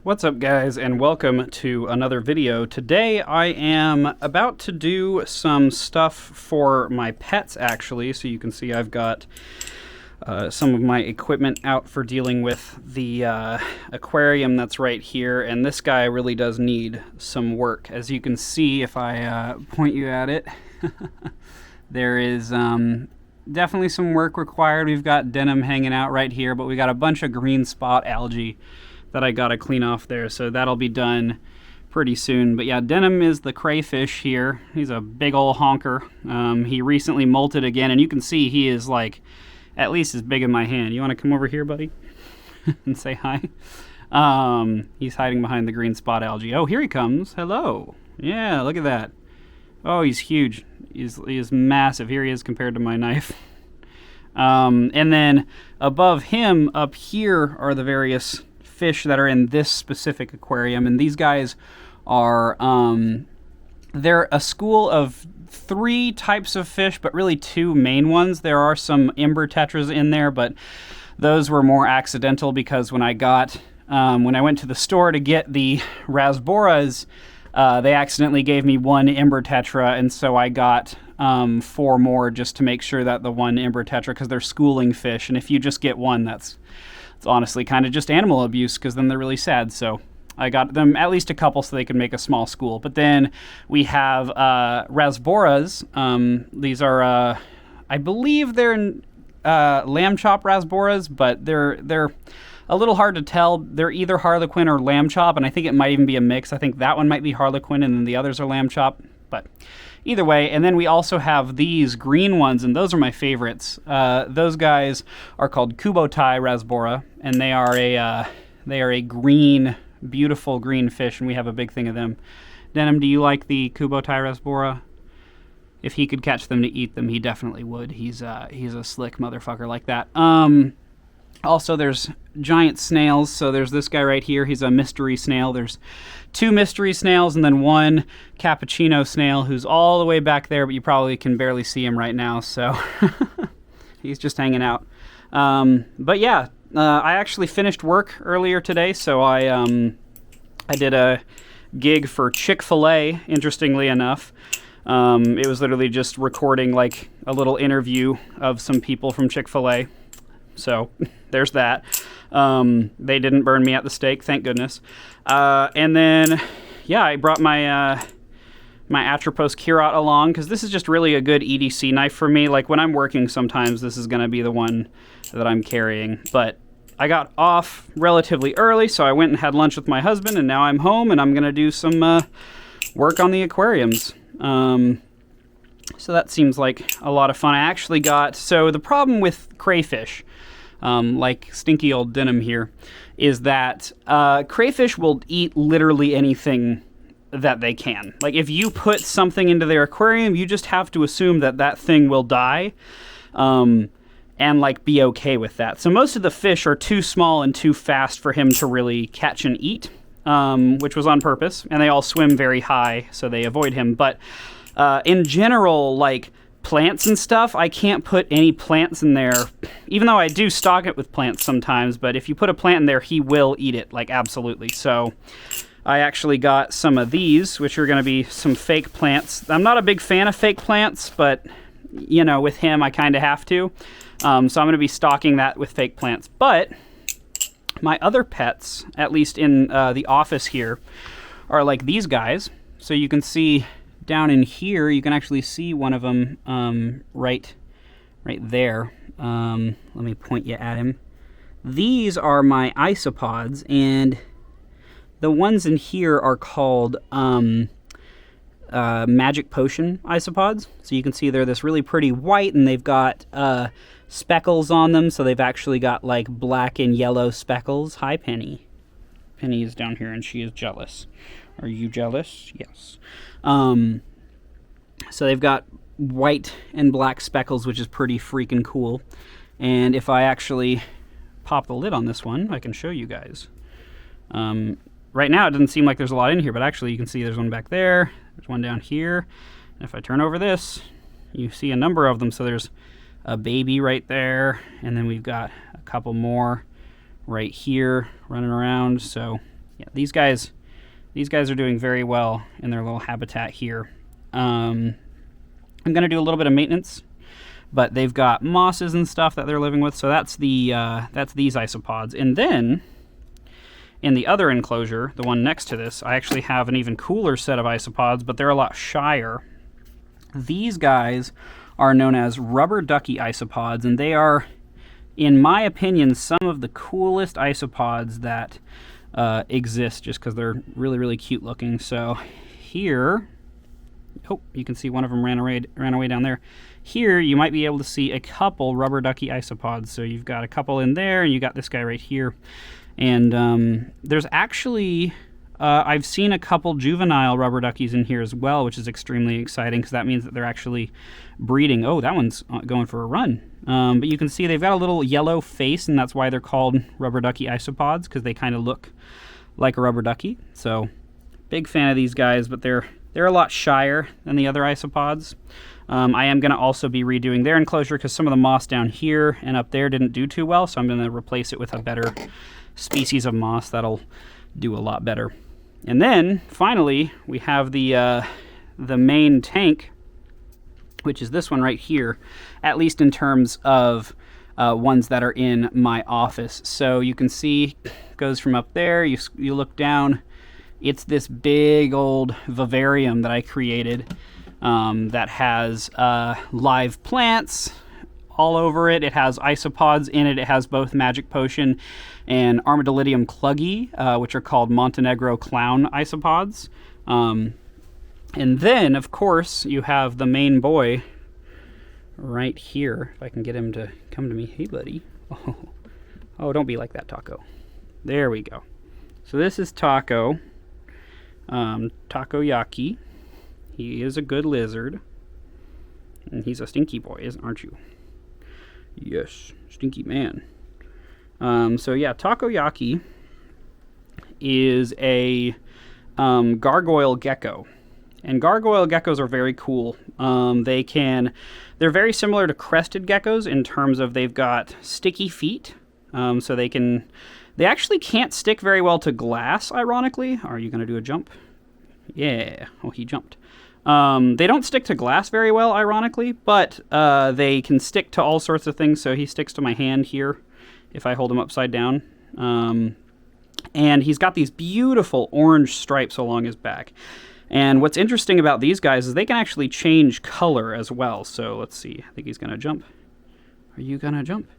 What's up, guys, and welcome to another video. Today I am about to do some stuff for my pets, actually. So you can see I've got some of my equipment out for dealing with the aquarium that's right here, and this guy really does need some work. As you can see, if I point you at it, there is definitely some work required. We've got denim hanging out right here, but we got a bunch of green spot algae that I gotta clean off there, so that'll be done pretty soon. But yeah, Denim is the crayfish here. He's a big old honker. He recently molted again, and you can see he is like at least as big as my hand. You want to come over here, buddy, and say hi? He's hiding behind the green spot algae. Oh, here he comes. Hello. Yeah, look at that. Oh, he's huge. He is massive. Here he is compared to my knife. And then above him, up here, are the various fish that are in this specific aquarium, and these guys are they're a school of 3 types of fish, but really 2 main ones. There are some Ember Tetras in there, but those were more accidental because when I went to the store to get the Rasboras, they accidentally gave me 1 Ember Tetra, and so I got 4 more just to make sure that the 1 Ember Tetra, because they're schooling fish, and if you just get 1, it's honestly kind of just animal abuse, because then they're really sad. So I got them at least a couple so they could make a small school. But then we have Rasboras. These are, I believe they're lamb chop Rasboras, but they're a little hard to tell. They're either Harlequin or lamb chop, and I think it might even be a mix. I think that one might be Harlequin, and then the others are lamb chop. But either way, and then we also have these green ones, and those are my favorites. Those guys are called Kubotai Rasbora, and they are a green, beautiful green fish, and we have a big thing of them. Denim, do you like the Kubotai Rasbora? If he could catch them to eat them, he definitely would. He's a slick motherfucker like that. Also, there's giant snails. So there's this guy right here. He's a mystery snail. There's 2 mystery snails and then 1 cappuccino snail who's all the way back there, but you probably can barely see him right now. So he's just hanging out. But yeah, I actually finished work earlier today. So I did a gig for Chick-fil-A, interestingly enough. It was literally just recording like a little interview of some people from Chick-fil-A. So there's that. They didn't burn me at the stake, thank goodness. And then, yeah, I brought my my atropos kirat along, because this is just really a good EDC knife for me. Like when I'm working, sometimes this is going to be the one that I'm carrying. But I got off relatively early, so I went and had lunch with my husband, and now I'm home, and I'm going to do some work on the aquariums. So that seems like a lot of fun. I actually so the problem with crayfish, like stinky old Denim here, is that crayfish will eat literally anything that they can. Like if you put something into their aquarium, you just have to assume that that thing will die, and like be okay with that. So most of the fish are too small and too fast for him to really catch and eat, which was on purpose, and they all swim very high, so they avoid him. But in general, like plants and stuff, I can't put any plants in there, even though I do stock it with plants sometimes. But if you put a plant in there, he will eat it, like absolutely. So I actually got some of these, which are going to be some fake plants. I'm not a big fan of fake plants, but you know, with him, I kind of have to. So I'm going to be stocking that with fake plants. But my other pets, at least in the office here, are like these guys. So you can see down in here, you can actually see one of them right there. Let me point you at him. These are my Isopods, and the ones in here are called Magic Potion Isopods. So you can see they're this really pretty white, and they've got speckles on them, so they've actually got like black and yellow speckles. Hi, Penny. Penny is down here, and she is jealous. Are you jealous? Yes. So they've got white and black speckles, which is pretty freaking cool. And if I actually pop the lid on this one, I can show you guys. Right now, it doesn't seem like there's a lot in here, but actually you can see there's one back there. There's one down here. And if I turn over this, you see a number of them. So there's a baby right there, and then we've got a couple more right here running around. So yeah, these guys are doing very well in their little habitat here. I'm going to do a little bit of maintenance, but they've got mosses and stuff that they're living with, so that's these isopods. And then in the other enclosure, the one next to this, I actually have an even cooler set of isopods, but they're a lot shyer. These guys are known as rubber ducky isopods, and they are, in my opinion, some of the coolest isopods that exist, just because they're really, really cute looking. So here, oh, you can see one of them ran away down there. Here, you might be able to see a couple rubber ducky isopods. So you've got a couple in there, and you got this guy right here. And there's actually, I've seen a couple juvenile rubber duckies in here as well, which is extremely exciting because that means that they're actually breeding. Oh, that one's going for a run. But you can see they've got a little yellow face, and that's why they're called rubber ducky isopods, because they kind of look like a rubber ducky. So big fan of these guys, but they're a lot shyer than the other isopods. I am going to also be redoing their enclosure because some of the moss down here and up there didn't do too well, so I'm going to replace it with a better species of moss that'll do a lot better. And then finally we have the main tank, which is this one right here, at least in terms of ones that are in my office. So you can see it goes from up there, you look down, it's this big old vivarium that I created that has live plants all over it. It has isopods in it. It has both Magic Potion and Armadillidium cluggy, which are called Montenegro clown isopods. And then, of course, you have the main boy right here. If I can get him to come to me. Hey, buddy. Oh, don't be like that, Taco. There we go. So this is Taco. Takoyaki. He is a good lizard. And he's a stinky boy, aren't you? Yes, stinky man. So yeah, Takoyaki is a gargoyle gecko. And gargoyle geckos are very cool. They're very similar to crested geckos in terms of they've got sticky feet. So they actually can't stick very well to glass, ironically. Are you going to do a jump? Yeah. Oh, he jumped. They don't stick to glass very well, ironically, but they can stick to all sorts of things. So he sticks to my hand here if I hold him upside down. And he's got these beautiful orange stripes along his back. And what's interesting about these guys is they can actually change color as well. So let's see. I think he's going to jump. Are you going to jump?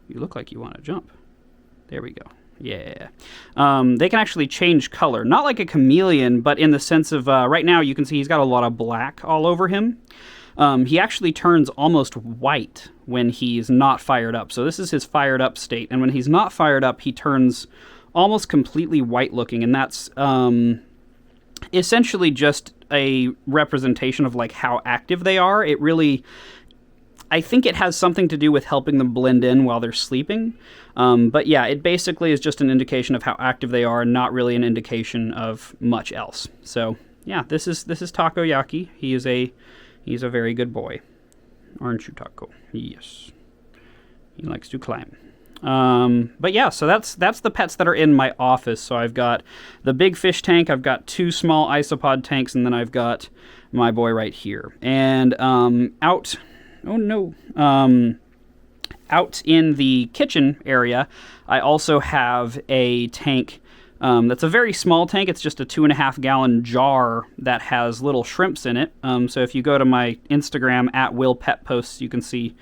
You look like you want to jump. There we go. Yeah. They can actually change color. Not like a chameleon, but in the sense of right now you can see he's got a lot of black all over him. He actually turns almost white when he's not fired up. So this is his fired up state. And when he's not fired up, he turns almost completely white looking. And that's essentially just a representation of like how active they are. It really, I think it has something to do with helping them blend in while they're sleeping. But yeah, it basically is just an indication of how active they are, and not really an indication of much else. So yeah, this is Takoyaki. He's a very good boy. Aren't you, Taco? Yes. He likes to climb. But yeah, so that's the pets that are in my office. So I've got the big fish tank, I've got 2 small isopod tanks, and then I've got my boy right here. And out in the kitchen area, I also have a tank that's a very small tank. It's just a 2.5 gallon jar that has little shrimps in it. So if you go to my Instagram at Will Pet Posts, you can see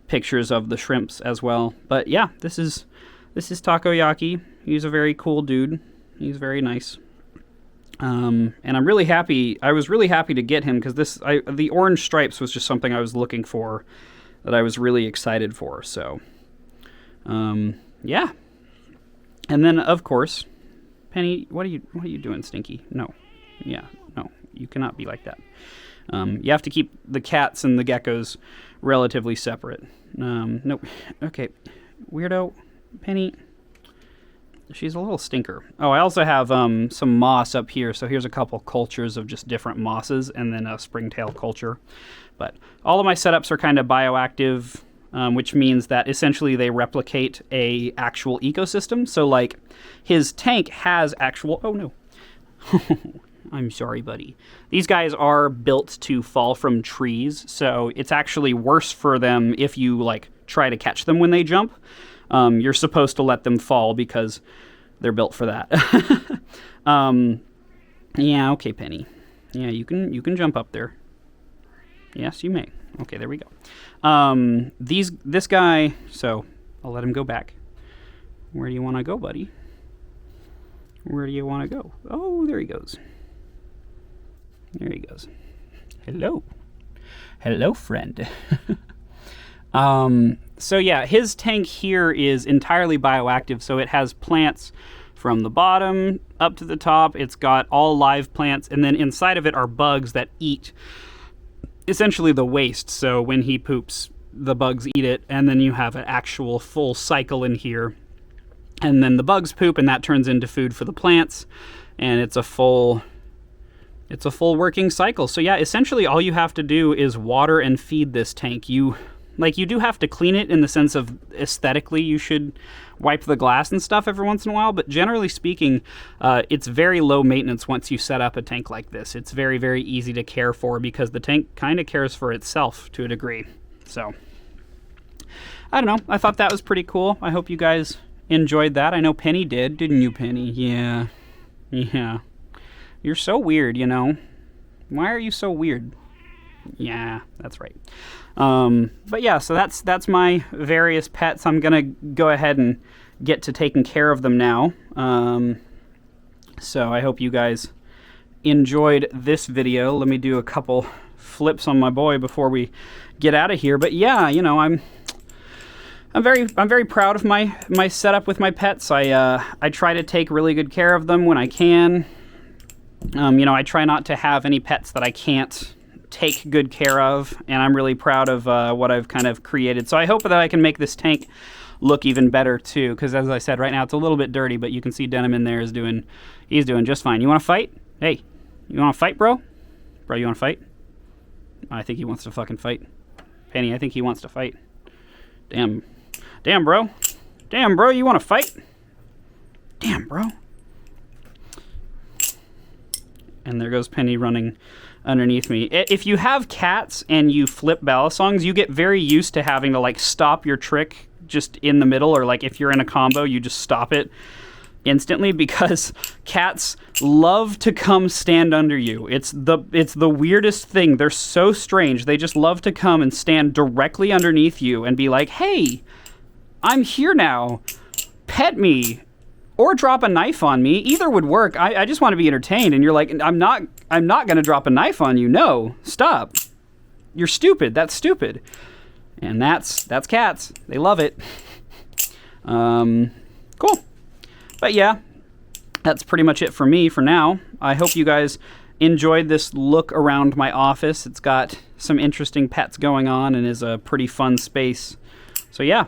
pictures of the shrimps as well. But yeah, this is Takoyaki. He's a very cool dude. He's very nice. And I'm really happy. I was really happy to get him because the orange stripes was just something I was looking for, that I was really excited for. So, yeah. And then of course, Penny, what are you doing, Stinky? No. Yeah, no. You cannot be like that. You have to keep the cats and the geckos relatively separate. Nope. Okay. Weirdo. Penny. She's a little stinker. Oh, I also have some moss up here. So here's a couple cultures of just different mosses, and then a springtail culture. But all of my setups are kind of bioactive which means that essentially they replicate a actual ecosystem. So like his tank has actual, oh no, I'm sorry, buddy. These guys are built to fall from trees, so it's actually worse for them if you like try to catch them when they jump. You're supposed to let them fall because they're built for that. Yeah, okay, Penny. Yeah, you can jump up there. Yes, you may. Okay, there we go. This guy, so I'll let him go back. Where do you want to go, buddy? Where do you want to go? Oh, there he goes. There he goes. Hello. Hello, friend. So yeah, his tank here is entirely bioactive, so it has plants from the bottom up to the top. It's got all live plants, and then inside of it are bugs that eat essentially the waste. So when he poops, the bugs eat it, and then you have an actual full cycle in here. And then the bugs poop, and that turns into food for the plants, and it's a full working cycle. So yeah, essentially all you have to do is water and feed this tank. You do have to clean it in the sense of aesthetically you should wipe the glass and stuff every once in a while, but generally speaking, it's very low maintenance once you set up a tank like this. It's very, very easy to care for because the tank kind of cares for itself to a degree. So, I don't know. I thought that was pretty cool. I hope you guys enjoyed that. I know Penny did, didn't you, Penny? Yeah. Yeah. You're so weird, you know. Why are you so weird? Yeah, that's right. But yeah, so that's my various pets. I'm gonna go ahead and get to taking care of them now. So I hope you guys enjoyed this video. Let me do a couple flips on my boy before we get out of here. But yeah, you know, I'm very proud of my setup with my pets. I try to take really good care of them when I can. You know, I try not to have any pets that I can't take good care of, and I'm really proud of what I've kind of created. So I hope that I can make this tank look even better too, because as I said, right now it's a little bit dirty, but you can see Denim in there he's doing just fine. You want to fight? Hey, you want to fight, bro? Bro, you want to fight? I think he wants to fucking fight. Penny, I think he wants to fight. Damn, bro. Damn, bro, you want to fight? Damn, bro. And there goes Penny running underneath me. If you have cats and you flip Balisongs, you get very used to having to like stop your trick just in the middle, or like if you're in a combo, you just stop it instantly because cats love to come stand under you. It's the weirdest thing. They're so strange. They just love to come and stand directly underneath you and be like, "Hey, I'm here now. Pet me." Or drop a knife on me. Either would work. I just want to be entertained. And you're like, I'm not going to drop a knife on you. No, stop. You're stupid. That's stupid. And that's cats. They love it. Cool. But yeah, that's pretty much it for me for now. I hope you guys enjoyed this look around my office. It's got some interesting pets going on and is a pretty fun space. So yeah.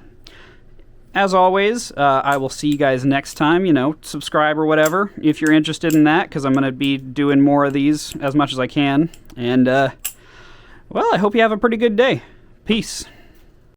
As always, I will see you guys next time. You know, subscribe or whatever if you're interested in that, because I'm going to be doing more of these as much as I can. And, well, I hope you have a pretty good day. Peace.